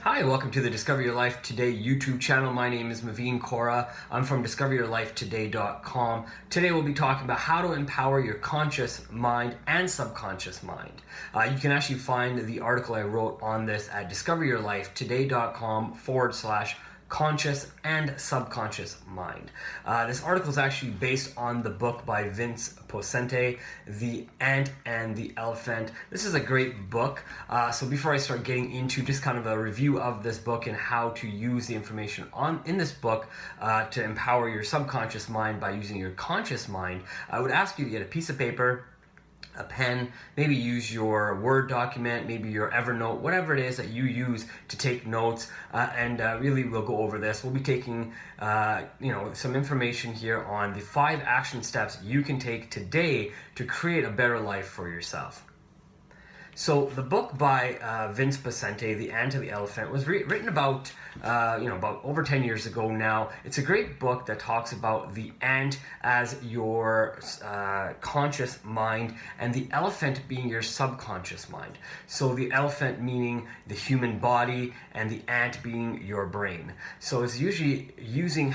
Hi, welcome to the Discover Your Life Today YouTube channel. My name is Maveen Kaura. I'm from discoveryourlifetoday.com. Today we'll be talking about how to empower your conscious mind and subconscious mind. You can actually find the article I wrote on this at discoveryourlifetoday.com/conscious and subconscious mind. This article is actually based on the book by Vince Poscente, The Ant and the Elephant. This is a great book. So before I start getting into just kind of a review of this book and how to use the information in this book to empower your subconscious mind by using your conscious mind, I would ask you to get a piece of paper, a pen, maybe use your Word document, maybe your Evernote, whatever it is that you use to take notes, and really we'll go over this. We'll be taking some information here on the 5 action steps you can take today to create a better life for yourself. So the book by Vince Poscente, The Ant and the Elephant, was written about over 10 years ago now. It's a great book that talks about the ant as your conscious mind and the elephant being your subconscious mind. So the elephant meaning the human body and the ant being your brain. So it's usually using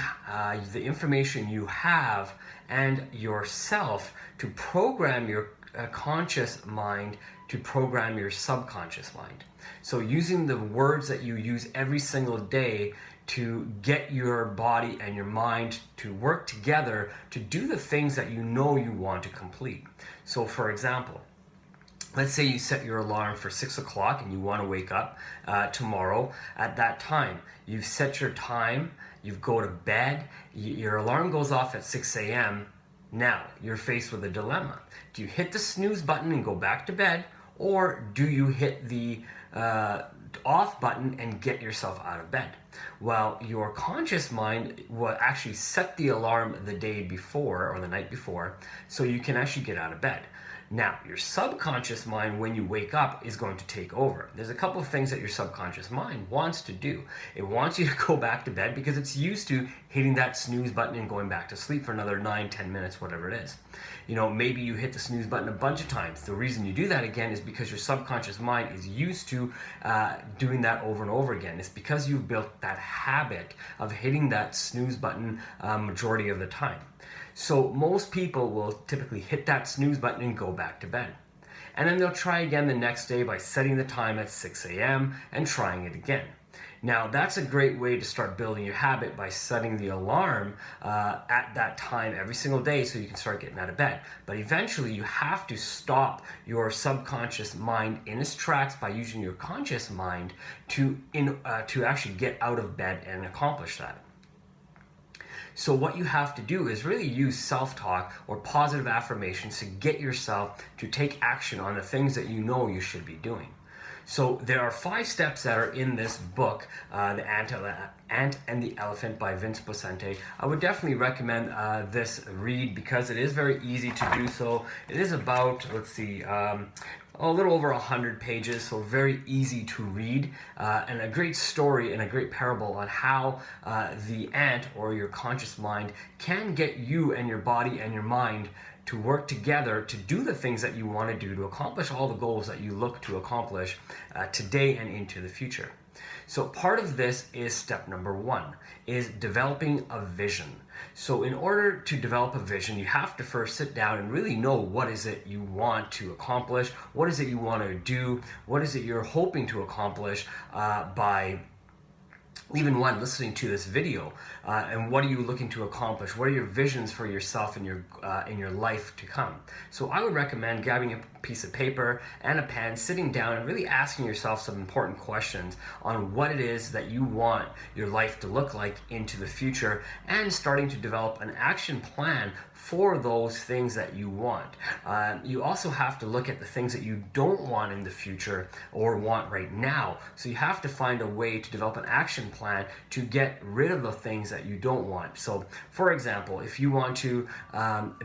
the information you have and yourself to program your conscious mind to program your subconscious mind. So using the words that you use every single day to get your body and your mind to work together to do the things that you know you want to complete. So for example, let's say you set your alarm for 6 o'clock and you want to wake up tomorrow at that time. You've set your time, you go to bed, your alarm goes off at 6 a.m. Now, you're faced with a dilemma. Do you hit the snooze button and go back to bed, or do you hit the off button and get yourself out of bed? Well, your conscious mind will actually set the alarm the day before or the night before so you can actually get out of bed. Now, your subconscious mind, when you wake up, is going to take over. There's a couple of things that your subconscious mind wants to do. It wants you to go back to bed because it's used to hitting that snooze button and going back to sleep for another 9-10 minutes, whatever it is. Maybe you hit the snooze button a bunch of times. The reason you do that again is because your subconscious mind is used to doing that over and over again. It's because you've built that habit of hitting that snooze button majority of the time. So most people will typically hit that snooze button and go back to bed. And then they'll try again the next day by setting the time at 6 a.m. and trying it again. Now, that's a great way to start building your habit by setting the alarm at that time every single day so you can start getting out of bed. But eventually, you have to stop your subconscious mind in its tracks by using your conscious mind to actually get out of bed and accomplish that. So what you have to do is really use self-talk or positive affirmations to get yourself to take action on the things that you know you should be doing. So there are 5 steps that are in this book, The Ant and the Elephant by Vince Poscente. I would definitely recommend this read because it is very easy to do so. It is about, a little over 100 pages, so very easy to read, and a great story and a great parable on how the ant or your conscious mind can get you and your body and your mind to work together to do the things that you want to do to accomplish all the goals that you look to accomplish today and into the future. So part of this is step number 1, is developing a vision. So in order to develop a vision, you have to first sit down and really know what is it you want to accomplish, what is it you want to do, what is it you're hoping to accomplish by even listening to this video, and what are you looking to accomplish? What are your visions for yourself and in your life to come? So I would recommend grabbing a piece of paper and a pen, sitting down and really asking yourself some important questions on what it is that you want your life to look like into the future, and starting to develop an action plan for those things that you want. You also have to look at the things that you don't want in the future or want right now. So you have to find a way to develop an action plan to get rid of the things that you don't want. So for example, if you want to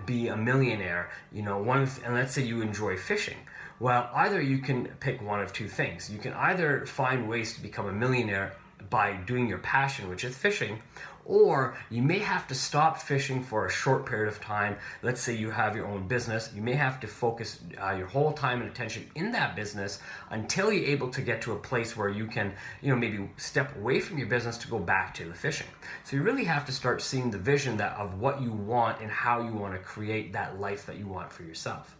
be a millionaire, and let's say you enjoy fishing, well, either you can pick one of 2 things. You can either find ways to become a millionaire by doing your passion, which is fishing, or you may have to stop fishing for a short period of time. Let's say you have your own business. You may have to focus your whole time and attention in that business until you're able to get to a place where you can, maybe step away from your business to go back to the fishing. So you really have to start seeing the vision of what you want and how you want to create that life that you want for yourself.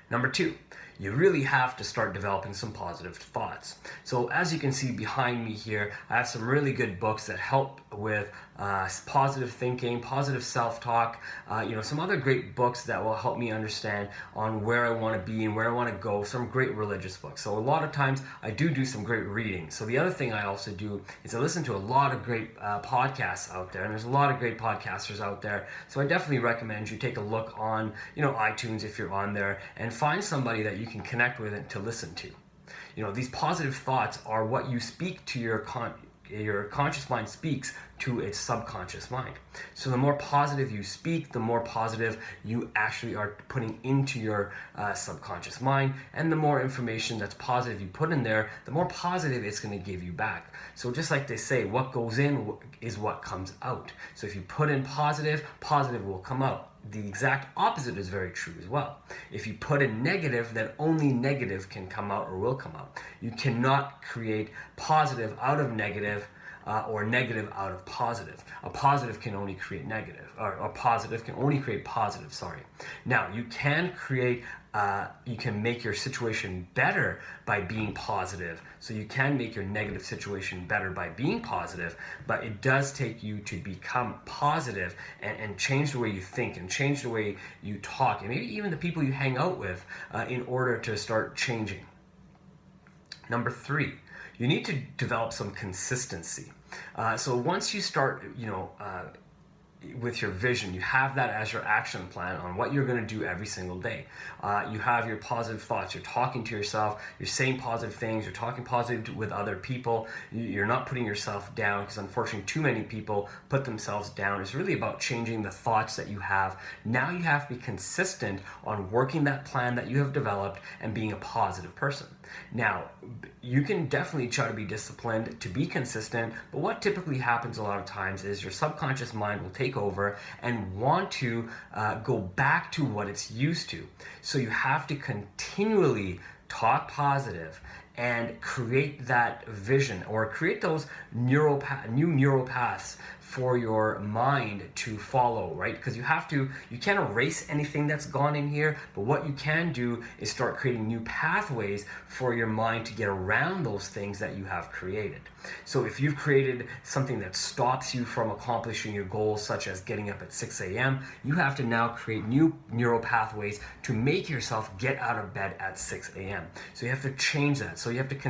Number 2, you really have to start developing some positive thoughts. So as you can see behind me here, I have some really good books that help with positive thinking, positive self-talk, some other great books that will help me understand on where I want to be and where I want to go, some great religious books. So a lot of times I do some great reading. So the other thing I also do is I listen to a lot of great podcasts out there, and there's a lot of great podcasters out there. So I definitely recommend you take a look on, iTunes if you're on there, and find somebody that you can connect with and to listen to. These positive thoughts are what you speak to your conscious mind speaks to its subconscious mind. So the more positive you speak, the more positive you actually are putting into your subconscious mind, and the more information that's positive you put in there, the more positive it's going to give you back. So just like they say, what goes in is what comes out. So if you put in positive, positive will come out. The exact opposite is very true as well. If you put in negative, then only negative can come out or will come out. You cannot create positive out of negative or negative out of positive. A positive can only create negative, or a positive can only create positive, sorry. Now, you can make your situation better by being positive. So you can make your negative situation better by being positive, but it does take you to become positive and change the way you think and change the way you talk, and maybe even the people you hang out with in order to start changing. Number 3, you need to develop some consistency. So once you start, with your vision, you have that as your action plan on what you're going to do every single day. You have your positive thoughts, you're talking to yourself, you're saying positive things, you're talking positive with other people, you're not putting yourself down, because unfortunately too many people put themselves down. It's really about changing the thoughts that you have. Now you have to be consistent on working that plan that you have developed and being a positive person. Now, you can definitely try to be disciplined, to be consistent, but what typically happens a lot of times is your subconscious mind will take over and want to go back to what it's used to. So you have to continually talk positive and create that vision, or create those new neural paths for your mind to follow, right? Because you can't erase anything that's gone in here, but what you can do is start creating new pathways for your mind to get around those things that you have created. So if you've created something that stops you from accomplishing your goals, such as getting up at 6 a.m., you have to now create new neural pathways to make yourself get out of bed at 6 a.m. So you have to change that. So you have to be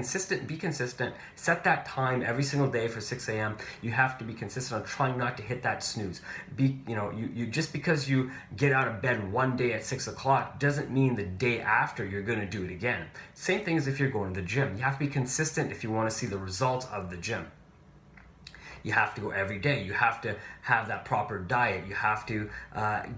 consistent, set that time every single day for 6 a.m. You have to be consistent on trying not to hit that snooze. You just because you get out of bed one day at 6 o'clock doesn't mean the day after you're going to do it again. Same thing as if you're going to the gym. You have to be consistent if you want to see the results of the gym. You have to go every day. You have to have that proper diet. You have to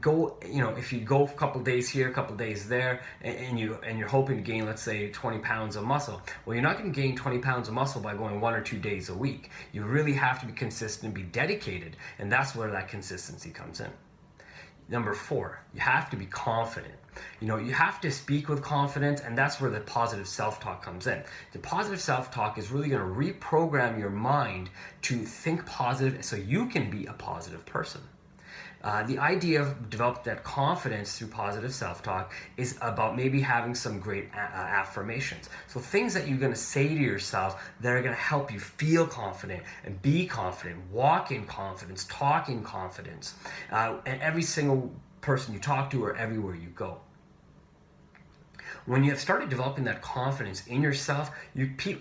go, if you go a couple days here, a couple days there, and you're hoping to gain, let's say, 20 pounds of muscle. Well, you're not going to gain 20 pounds of muscle by going 1 or 2 days a week. You really have to be consistent and be dedicated, and that's where that consistency comes in. Number 4, you have to be confident. You have to speak with confidence, and that's where the positive self-talk comes in. The positive self-talk is really going to reprogram your mind to think positive so you can be a positive person. The idea of developing that confidence through positive self-talk is about maybe having some great affirmations. So things that you're going to say to yourself that are going to help you feel confident and be confident, walk in confidence, talk in confidence, and every single person you talk to or everywhere you go. When you have started developing that confidence in yourself,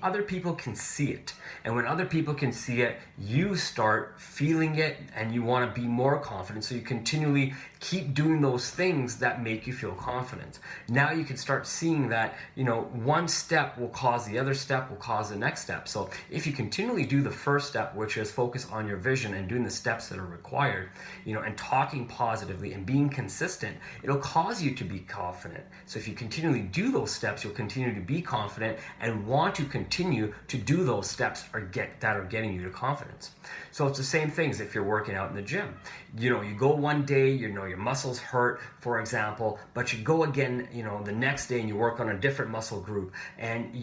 other people can see it. And when other people can see it, you start feeling it and you want to be more confident. So you continually keep doing those things that make you feel confident. Now you can start seeing that, one step will cause the other step, will cause the next step. So if you continually do the first step, which is focus on your vision and doing the steps that are required, and talking positively and being consistent, it'll cause you to be confident. So if you continually do those steps, you'll continue to be confident and want to continue to do those steps that are getting you to confidence. So it's the same things if you're working out in the gym. You go one day, your muscles hurt, for example, but you go again, the next day and you work on a different muscle group and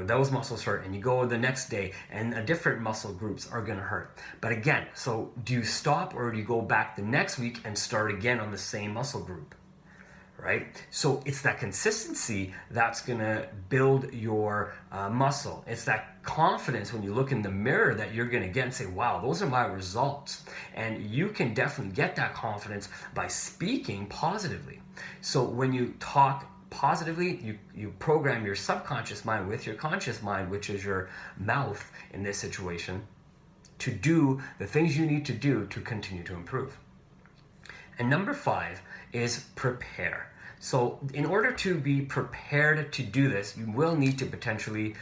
those muscles hurt, and you go the next day and a different muscle groups are going to hurt. But again, so do you stop or do you go back the next week and start again on the same muscle group? Right? So it's that consistency that's going to build your muscle. It's that confidence when you look in the mirror that you're going to get and say, wow, those are my results. And you can definitely get that confidence by speaking positively. So when you talk positively, you program your subconscious mind with your conscious mind, which is your mouth in this situation, to do the things you need to do to continue to improve. And number 5 is prepare. So in order to be prepared to do this, you will need to potentially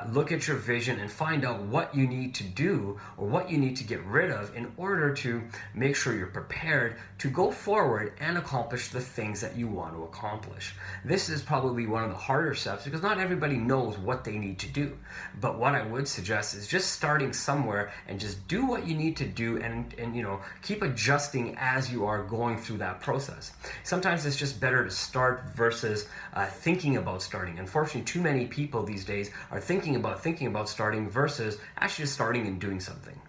look at your vision and find out what you need to do or what you need to get rid of in order to make sure you're prepared to go forward and accomplish the things that you want to accomplish. This is probably one of the harder steps because not everybody knows what they need to do. But what I would suggest is just starting somewhere and just do what you need to do and keep adjusting as you are going through that process. Sometimes it's just better to start versus thinking about starting. Unfortunately, too many people these days are thinking about starting versus actually just starting and doing something.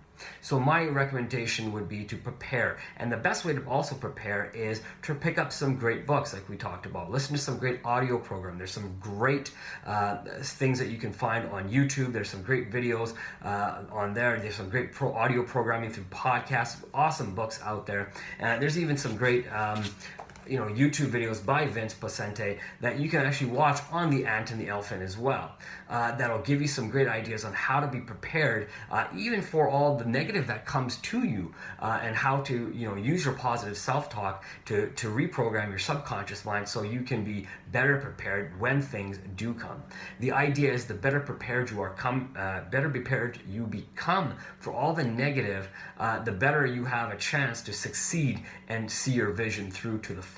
So my recommendation would be to prepare. And the best way to also prepare is to pick up some great books like we talked about. Listen to some great audio program. There's some great things that you can find on YouTube. There's some great videos on there. There's some great audio programming through podcasts. Awesome books out there. There's even some great YouTube videos by Vince Poscente that you can actually watch on the ant and the elephant as well. That'll give you some great ideas on how to be prepared, even for all the negative that comes to you, and how to use your positive self-talk to reprogram your subconscious mind so you can be better prepared when things do come. The idea is the better prepared you become for all the negative, the better you have a chance to succeed and see your vision through to the full.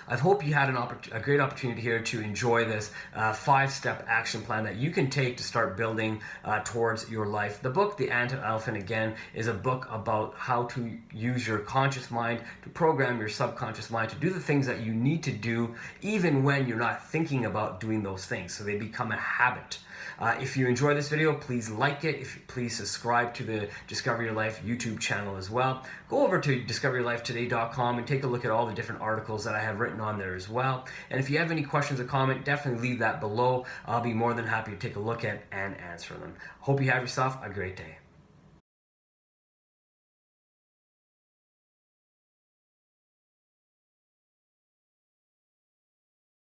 I hope you had a great opportunity here to enjoy this 5-step action plan that you can take to start building towards your life. The book, The Ant and Elephant, again, is a book about how to use your conscious mind to program your subconscious mind to do the things that you need to do even when you're not thinking about doing those things, so they become a habit. If you enjoy this video, please like it. Please subscribe to the Discover Your Life YouTube channel as well. Go over to discoveryourlifetoday.com and take a look at all the different articles that I have written on there as well. And if you have any questions or comment, definitely leave that below. I'll be more than happy to take a look at and answer them. Hope you have yourself a great day.